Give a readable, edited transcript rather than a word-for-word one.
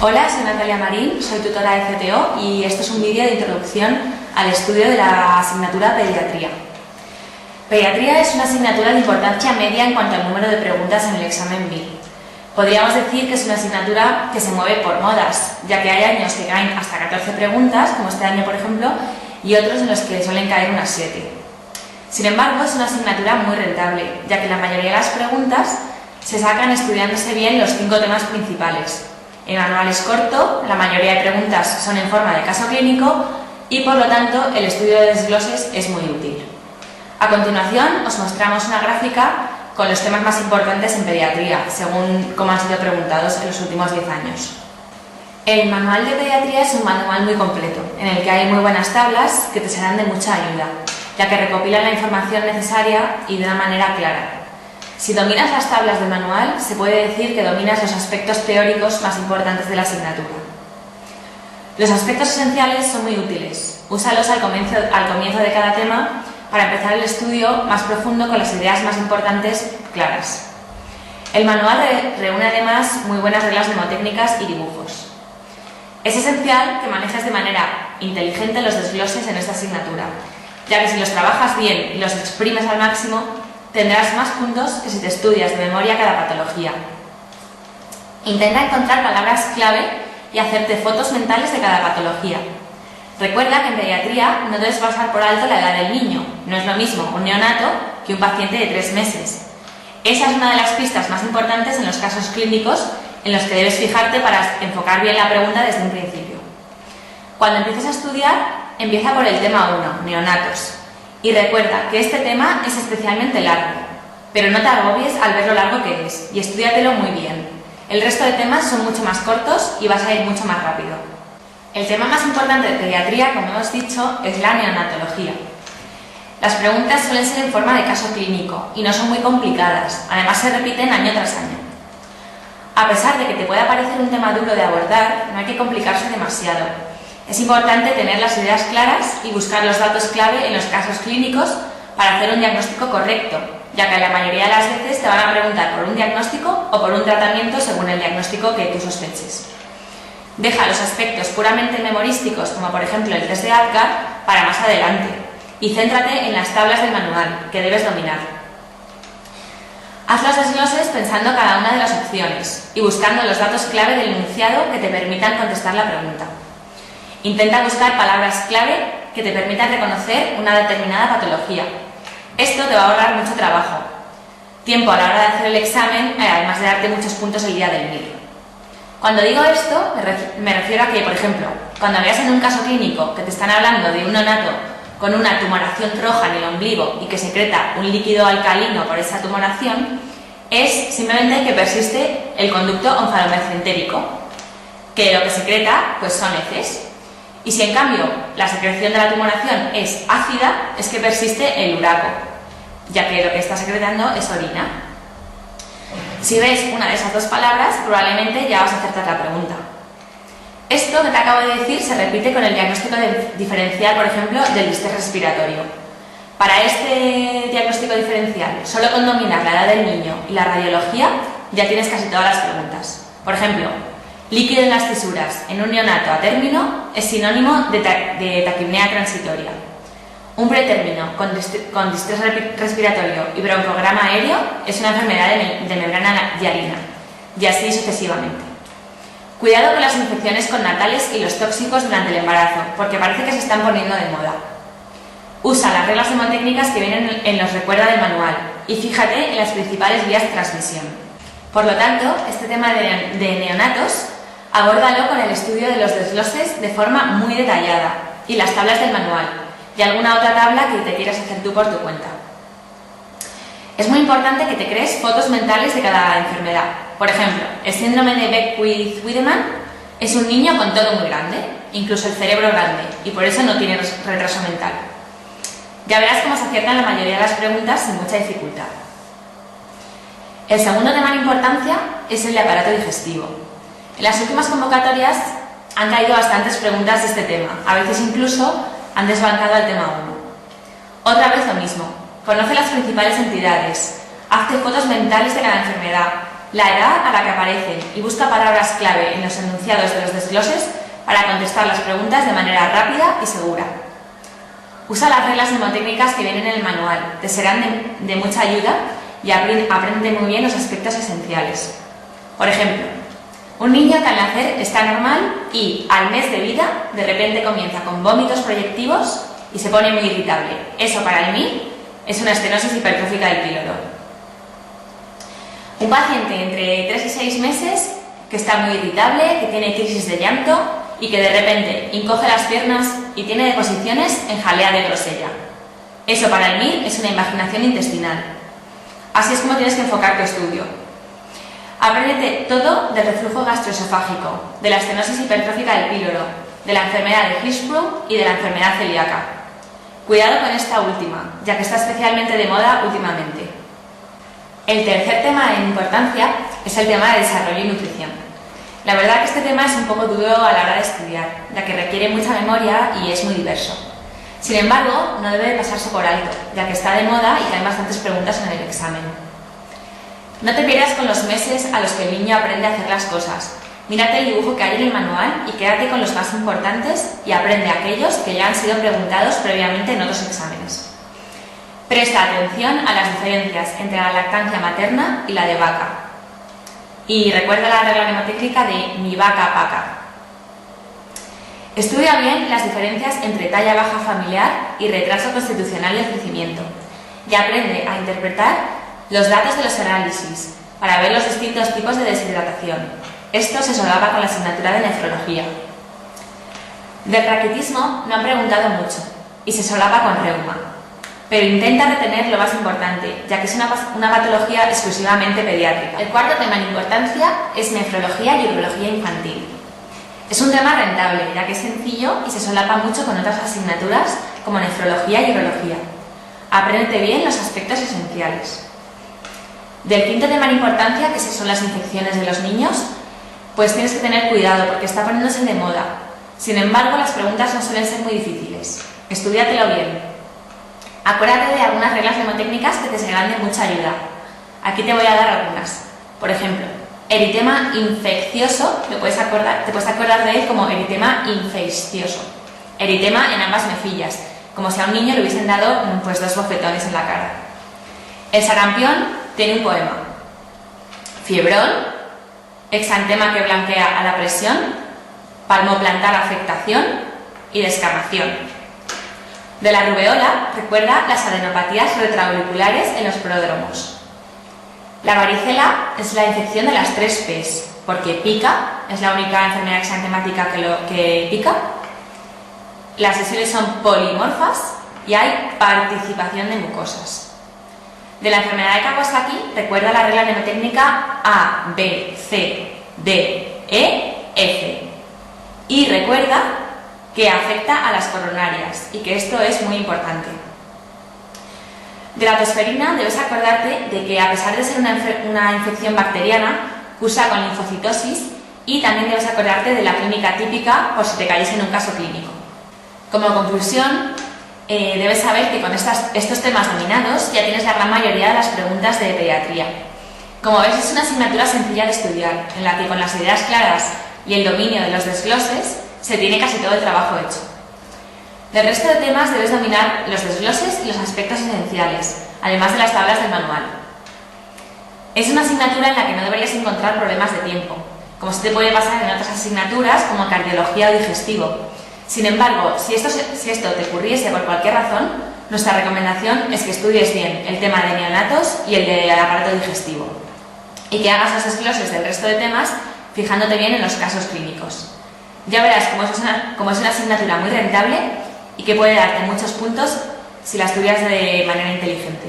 Hola, soy Natalia Marín, soy tutora de CTO y esto es un vídeo de introducción al estudio de la asignatura Pediatría. Pediatría es una asignatura de importancia media en cuanto al número de preguntas en el examen BIL. Podríamos decir que es una asignatura que se mueve por modas, ya que hay años que caen hasta 14 preguntas, como este año por ejemplo, y otros en los que suelen caer unas 7. Sin embargo, es una asignatura muy rentable, ya que la mayoría de las preguntas se sacan estudiándose bien los 5 temas principales. El manual es corto, la mayoría de preguntas son en forma de caso clínico y por lo tanto el estudio de desgloses es muy útil. A continuación os mostramos una gráfica con los temas más importantes en pediatría, según cómo han sido preguntados en los últimos 10 años. El manual de pediatría es un manual muy completo, en el que hay muy buenas tablas que te serán de mucha ayuda, ya que recopilan la información necesaria y de una manera clara. Si dominas las tablas del manual, se puede decir que dominas los aspectos teóricos más importantes de la asignatura. Los aspectos esenciales son muy útiles. Úsalos al comienzo de cada tema para empezar el estudio más profundo con las ideas más importantes claras. El manual reúne además muy buenas reglas mnemotécnicas y dibujos. Es esencial que manejes de manera inteligente los desgloses en esta asignatura, ya que si los trabajas bien y los exprimes al máximo, tendrás más puntos que si te estudias de memoria cada patología. Intenta encontrar palabras clave y hacerte fotos mentales de cada patología. Recuerda que en pediatría no debes pasar por alto la edad del niño. No es lo mismo un neonato que un paciente de 3 meses. Esa es una de las pistas más importantes en los casos clínicos en los que debes fijarte para enfocar bien la pregunta desde un principio. Cuando empieces a estudiar, empieza por el tema 1, neonatos. Y recuerda que este tema es especialmente largo, pero no te agobies al ver lo largo que es y estúdiatelo muy bien. El resto de temas son mucho más cortos y vas a ir mucho más rápido. El tema más importante de pediatría, como hemos dicho, es la neonatología. Las preguntas suelen ser en forma de caso clínico y no son muy complicadas, además se repiten año tras año. A pesar de que te pueda parecer un tema duro de abordar, no hay que complicarse demasiado. Es importante tener las ideas claras y buscar los datos clave en los casos clínicos para hacer un diagnóstico correcto, ya que la mayoría de las veces te van a preguntar por un diagnóstico o por un tratamiento según el diagnóstico que tú sospeches. Deja los aspectos puramente memorísticos, como por ejemplo el test de Apgar, para más adelante y céntrate en las tablas del manual, que debes dominar. Haz los desgloses pensando cada una de las opciones y buscando los datos clave del enunciado que te permitan contestar la pregunta. Intenta buscar palabras clave que te permitan reconocer una determinada patología. Esto te va a ahorrar mucho trabajo, tiempo a la hora de hacer el examen, además de darte muchos puntos el día del MIR. Cuando digo esto, me refiero a que, por ejemplo, cuando veas en un caso clínico que te están hablando de un neonato con una tumoración roja en el ombligo y que secreta un líquido alcalino por esa tumoración, es simplemente que persiste el conducto onfalomesenterico, que lo que secreta pues son heces. Y si en cambio la secreción de la tumoración es ácida, es que persiste el uraco, ya que lo que está secretando es orina. Si ves una de esas dos palabras, probablemente ya vas a acertar la pregunta. Esto que te acabo de decir se repite con el diagnóstico diferencial, por ejemplo, del distrés respiratorio. Para este diagnóstico diferencial, solo con dominar la edad del niño y la radiología, ya tienes casi todas las preguntas. Por ejemplo, líquido en las fisuras en un neonato a término es sinónimo de taquipnea transitoria. Un pretérmino con distrés respiratorio y broncograma aéreo es una enfermedad de membrana hialina, y así sucesivamente. Cuidado con las infecciones connatales y los tóxicos durante el embarazo, porque parece que se están poniendo de moda. Usa las reglas mnemotécnicas que vienen en los recuerda del manual y fíjate en las principales vías de transmisión. Por lo tanto, este tema de neonatos, abórdalo con el estudio de los desgloses de forma muy detallada y las tablas del manual y alguna otra tabla que te quieras hacer tú por tu cuenta. Es muy importante que te crees fotos mentales de cada enfermedad. Por ejemplo, el síndrome de Beckwith-Wiedemann es un niño con todo muy grande, incluso el cerebro grande, y por eso no tiene retraso mental. Ya verás cómo se aciertan la mayoría de las preguntas sin mucha dificultad. El segundo tema de importancia es el de aparato digestivo. En las últimas convocatorias han caído bastantes preguntas de este tema, a veces incluso han desbancado al tema 1. Otra vez lo mismo, conoce las principales entidades, hazte fotos mentales de cada enfermedad la edad a la que aparecen y busca palabras clave en los enunciados de los desgloses para contestar las preguntas de manera rápida y segura. Usa las reglas mnemotécnicas que vienen en el manual, te serán de mucha ayuda y aprende muy bien los aspectos esenciales. Por ejemplo, un niño que al nacer está normal y al mes de vida de repente comienza con vómitos proyectivos y se pone muy irritable. Eso para mí es una estenosis hipertrófica del píloro. Un paciente entre 3 y 6 meses que está muy irritable, que tiene crisis de llanto y que de repente encoge las piernas y tiene deposiciones en jalea de grosella. Eso para mí es una invaginación intestinal. Así es como tienes que enfocar tu estudio. Apréndete todo del reflujo gastroesofágico, de la estenosis hipertrófica del píloro, de la enfermedad de Hirschsprung y de la enfermedad celíaca. Cuidado con esta última, ya que está especialmente de moda últimamente. El tercer tema en importancia es el tema de desarrollo y nutrición. La verdad que este tema es un poco duro a la hora de estudiar, ya que requiere mucha memoria y es muy diverso. Sin embargo, no debe pasarse por alto, ya que está de moda y que hay bastantes preguntas en el examen. No te pierdas con los meses a los que el niño aprende a hacer las cosas. Mírate el dibujo que hay en el manual y quédate con los más importantes y aprende aquellos que ya han sido preguntados previamente en otros exámenes. Presta atención a las diferencias entre la lactancia materna y la de vaca. Y recuerda la regla mnemotécnica de mi vaca paca. Estudia bien las diferencias entre talla baja familiar y retraso constitucional del crecimiento y aprende a interpretar los datos de los análisis para ver los distintos tipos de deshidratación. Esto se solapa con la asignatura de nefrología. Del raquitismo no han preguntado mucho y se solapa con reuma, pero intenta retener lo más importante, ya que es una patología exclusivamente pediátrica. El cuarto tema en importancia es nefrología y urología infantil. Es un tema rentable, ya que es sencillo y se solapa mucho con otras asignaturas como nefrología y urología. Apréndete bien los aspectos esenciales. Del quinto tema en importancia, que son las infecciones de los niños, pues tienes que tener cuidado porque está poniéndose de moda. Sin embargo, las preguntas no suelen ser muy difíciles. Estúdiatelo bien. Acuérdate de algunas reglas mnemotécnicas que te serán de mucha ayuda. Aquí te voy a dar algunas. Por ejemplo, eritema infeccioso, te puedes acordar de él como eritema infeccioso. Eritema en ambas mejillas, como si a un niño le hubiesen dado pues 2 bofetones en la cara. El sarampión tiene un poema. Fiebrón, exantema que blanquea a la presión, palmoplantar afectación y descamación. De la rubeola, recuerda las adenopatías retroauriculares en los pródromos. La varicela es la infección de las 3 P's, porque pica, es la única enfermedad exantemática que pica. Las lesiones son polimorfas y hay participación de mucosas. De la enfermedad de Kawasaki, recuerda la regla mnemotécnica A, B, C, D, E, F. Y recuerda que afecta a las coronarias y que esto es muy importante. De la tosferina debes acordarte de que a pesar de ser una infección bacteriana, cursa con linfocitosis y también debes acordarte de la clínica típica por si te cayese en un caso clínico. Como conclusión, debes saber que con estos temas dominados ya tienes la gran mayoría de las preguntas de pediatría. Como ves, es una asignatura sencilla de estudiar, en la que con las ideas claras y el dominio de los desgloses se tiene casi todo el trabajo hecho. Del resto de temas debes dominar los desgloses y los aspectos esenciales, además de las tablas del manual. Es una asignatura en la que no deberías encontrar problemas de tiempo, como se te puede pasar en otras asignaturas como cardiología o digestivo. Sin embargo, si esto te ocurriese por cualquier razón, nuestra recomendación es que estudies bien el tema de neonatos y el del aparato digestivo, y que hagas los desgloses del resto de temas fijándote bien en los casos clínicos. Ya verás cómo es una asignatura muy rentable y que puede darte muchos puntos si la estudias de manera inteligente.